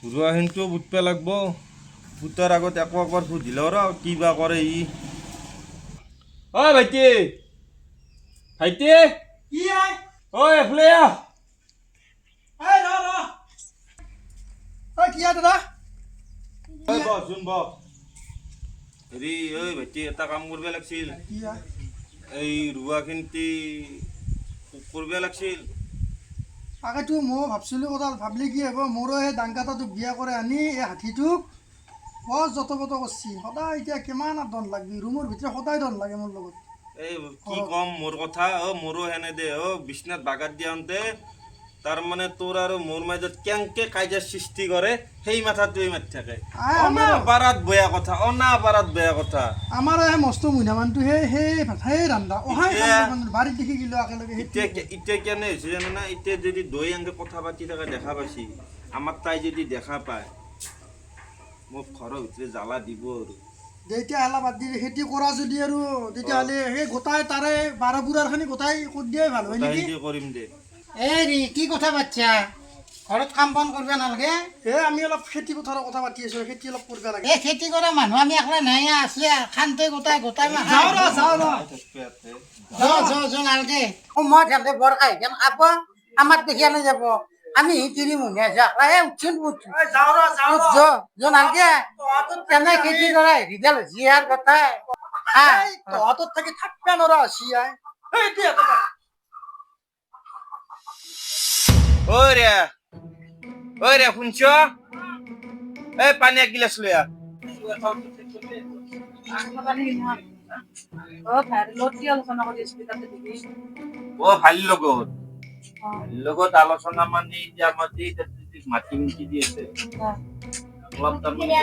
ৰোৱা কিন্তু বুটপা লাগব। বুটাৰ আগত একবাৰ সুধিলে ৰ কিবা কৰে ই। অ ভাইটি, ভাইটি কি আই ঐ এফালে আহ। এই ৰ কি আই দাদা ঐ বহচোন বহ। হেৰি ঐ ভাইটি এটা কাম কৰিব লাগিছিল। কি আই এই ৰোৱা খিন্তি কৰিব লাগিছিল। আগেতো মই ভাবছিলোঁ কথা ভাবলি কি হ'ব মোৰো সেই ডাংকাটাটোক বিয়া কৰে আনি এই হাতীটোক বৰ যতপত কৰিছি সদায় এতিয়া কিমান আৰু দন লাগবি ৰুমৰ ভিতৰত সদায় দন লাগে মোৰ লগত এই কি ঘৰত। কম মোৰ কথা মোৰো সেনে দে বিছনাত বাগাত দিয়াওঁতে তাৰমানে তোৰ আৰু মোৰ মাজত কেনেকে কাজিয়াৰ সৃষ্টি কৰে সেই মাথাটোৱে মাতি থাকে। আই আমাৰো অনাবাৰত বেয়া কথা, অনাবাৰত বেয়া কথা। আমাৰ এই মস্ত মহিনা মানুহটো সেই ৰান্ধা অহাই বাৰীত দেখি গিলো একেলগে এতিয়া এতিয়া কেনে হৈছে জানো না, এতিয়া যদি দৈ এনেকে কথা পাতি থকা দেখা পাইছি, আমাৰ তাই যদি দেখা পায় মোক ঘৰৰ ভিতৰে জ্বালা দিব আৰু। যেতিয়া এলা বাদ দি খেতি কৰা যদি আৰু তেতিয়াহ'লে সেই গোটাই তাৰে বাৰ বুঢ়াৰখিনি গোটাই কৰি দিয়াই ভাল হয় নেকি? গোটেই কৰিম দে। এই কি কথা পাতিছা ঘৰত কাম বন কৰিব নালাগে আমি অলপ খেতি পথাৰৰ কথা পাতি আছো খেতি অলপ কৰিব লাগে এই খেতি কৰা মানুহ আমি একলা নাই আছিলে খানতে গোটাই গোটাই যাওঁ ৰ নালাগে মই তেন্তে বৰ খাই যেন খাব আমাৰ দেখি আনি যাব আমি তিৰি মুনীয়া উঠছোন নালাগে তেনে খেতি কৰা হেৰিডাল জীয়াৰ কথা তহঁতৰ থাকি থাকবা নৰা হৈছি আই ঐ ৰে শুনছ? এই পানী এক গিলাচ লৈ আহ। ভাইৰ লগত আলোচনা মানে এতিয়া আমাৰ মাটি মুটি দি আছে অলপ তাৰমানে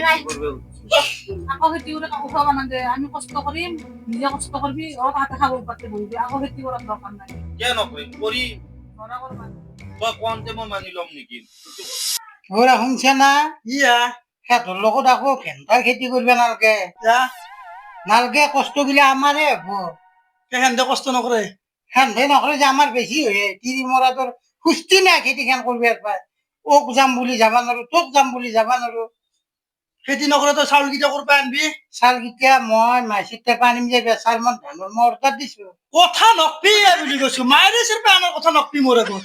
আকৌ খেতি কৰি কাকো খুৱাব নালাগে আমি কষ্ট কৰিম নিজে কষ্ট কৰিবি তাতে খাব পাতে বহিবি আকৌ খেতি কৰাৰ দৰকাৰ নাই কিয় নকৰিম কৰিম ধৰা কৰবা তই কওঁতে মই মানি ল'ম নেকি? ওৰা শুনছা না ই আই সিহঁতৰ লগত আকৌ ভেন্দাৰ খেতি কৰিব নালাগে নালাগে কষ্ট গিলা আমাৰে হব সেহেঁতে কষ্ট নকৰে সেন্ধে নকৰে যে আমাৰ বেছি হয় তিৰি মৰাটোৰ সুস্থি নাই খেতিখন কৰিব পায় ওক যাম বুলি যাবা নোৱাৰো তোক যাম বুলি যাবা নোৱাৰো খেতি নকৰে তই চাউলকেইটা কৰপৰা আনবি চাউলকেইটা মই মাইচিৰ টেপা আনিম যে বেচাৰ মই ধানৰ মই অৰ্ডাৰ দিছো কথা নকবি বুলি কৈছো মায়েৰে চিৰ আনৰ কথা নকবি মোৰ আগত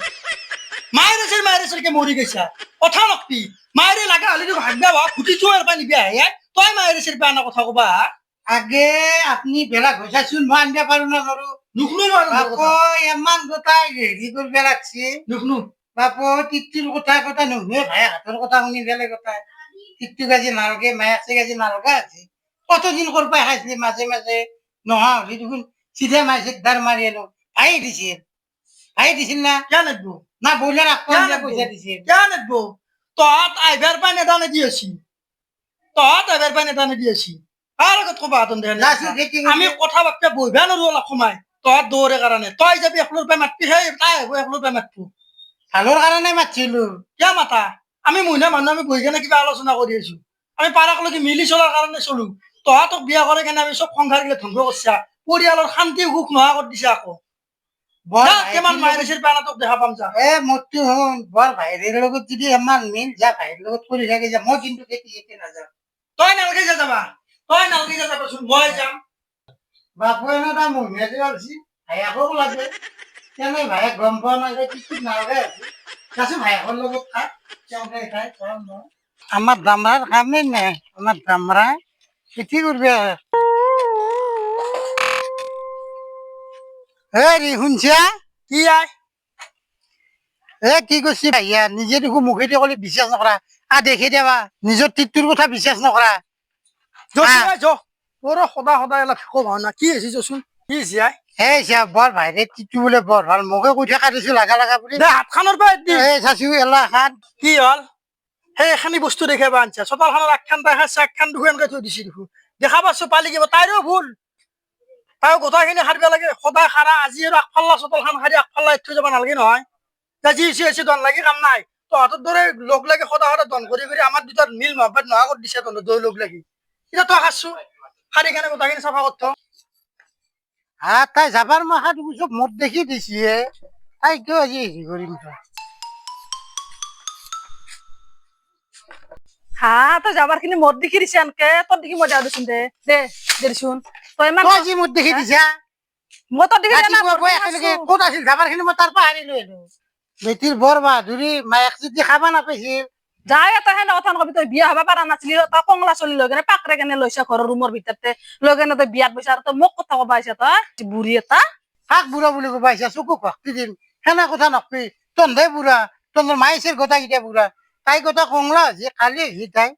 মায়েৰে চিৰকে মৰি গৈছা কথা নকবি মায়েৰে লাগা হলে ভাগবা বা খুটিছো আৰু পানী বিয়া হে তই মায়েৰে চিৰ আনৰ কথা কবা আগে আপুনি বেলেগ হৈ চাচোন মই আনিব পাৰো না নোৱাৰো নুশুনো বাপু ইমান গোটাই হেৰি কৰিব লাগছি নুশুনো বাপু তিত্তিৰ কথা কথা নুশুনে ভাই হাতৰ কথা শুনি বেলেগ কথা তিত্তি গাজি নালগে মায়াক গাজি নালগা আছে কতদিন কৰবাই খাইছিলি মাজে মাজে নহা হলি দেখোন চিধা মাইছে দাৰ মাৰি আনো ভাই দিছিল না কিয় নেদবো না বইলাৰ আকৌ পইচা দিছিল কিয় নেদবো তহঁত আইভাৰ পাই নেদা নেদি আছি তহঁত আইভাৰ পাই নেদা নেদি আছি কাৰ আগত কবা হাতন দে আমি কথা বাৰ্তা বহিবা নোৱাৰো অলপ সময় তহঁত দৌৰে কাৰণে তই যাবি এফালৰ পৰা মাতবি সেই তাই আহিব এফালৰ পৰা মাতবো ভালৰ কাৰণে মাতিছিলো কিয় মাতা আমি মহিলা মানুহ আমি বহি কেনে কিবা আলোচনা কৰি আছো আমি পাৰাকলৈকে মিলি চলাৰ কাৰণে চলো তহঁতক বিয়া কৰে কেনে আমি চব সংসাৰ গিলা ধ্বংস কৰিছা পৰিয়ালৰ শান্তি সুখ নোহোৱা কৰি দিছা আকৌ কিমান মায়েৰ পানাটোক দেখা পাম যা মোৰতো শুন বৰ ভাইৰ লগত যদি ইমান মিল যা ভাইৰ লগত কৰি থাকে যা মই কিন্তু খেতি নাযাওঁ তই নালগে যা যাবা যাবাচোন মই যাম বাপু এনে এটা মহিলা যে আছে ভাইয়াকো লাগে কেনে ভাইয়াক গম পোৱা নাই যে কিছু নালাগে আছে ভাইয়াকৰ লগত খাই খাই আমাৰ দামৰাৰ কামেই নাই আমাৰ দামৰা খেতি কৰবে ৰে শুনছা কি আই কি কৰছি ভাইয়া নিজে দেখো মুখেদি কলে বিশ্বাস নকৰা দেখি দেবা নিজৰ টিপটোৰ কথা বিশ্বাস নকৰা তোৰ সদায় অলপ ফেকো ভাওনা কি হৈছে যচোন কি হৈছে আই এই চা বৰ ভাইৰে টিপটো বোলে বৰ ভাল মোকে কৈ থকা দিছো লাগা লাগা বুলি দে হাতখনৰ পৰা এই চাচু এলা খান কি হল সেই এখানি বস্তু দেখাব আনছা চোতালখনৰ আগখান তাই খাইছে আগখান দেখো এনেকে থৈ দিছি দেখো দেখা পাচ্ছ পালি কিবা তাইৰো ভুল তাই গোটাইখিনি সাৰিব লাগে সদায় সাৰা আজি আৰু আগফাল্লা চোতালখন সাৰি আগফাল্লা থৈ যাব নালাগে নহয় যি হৈছে দন লাগি কাম নাই তহঁতৰ দৰে লগ লাগি সদায় দন কৰি আমাৰ দুটাৰ মিল মহব্বত নোহোৱা কৰি দিছে তহঁতৰ দৈ লগ লাগি এতিয়া তই সাৰছো সাৰি কেনে গোটাইখিনি চাফা কৰথ তাই যাবাৰ মাখাত চব মদ দেখি দিছে তাই কিয় আজি হেৰি কৰিম হা তই যাবার খিনি মোর দেখি দিছে আনকে তোর দেখি মই যাও দেচোন দে দে দেচোন তই ইমান তই যি মোৰ দেখি দিছা মই তোৰ দিকে না ৰাতিপুৱা গৈ একেলগে ক'ত আছিল যাবাৰখিনি মই তাৰ পৰা হাৰি লৈ আহিলো বেটিৰ বৰ বাহাদুৰি মায়েক যদি খাবা নাপাইছিল যাই এটা হেন কথা নকবি তই বিয়া হবা পাৰা নাছিলি তই কংলা চলি লৈ কেনে পাকৰে কেনে লৈছা ঘৰৰ ৰুমৰ ভিতৰতে লৈ কেনে তই বিয়াত বৈছা আৰু তই মোক কথা কবা আহিছা তই বুঢ়ী এটা কাক বুঢ়া বুলি ক'ব আহিছা চকু ভক্তি দিম সেনা কথা নকবি তন্ধে বুঢ়া তন্ধৰ মাইছিল গোটাকেইটা বুঢ়া তাই গোটা কংলা হৈছে কালি আহিছে তাই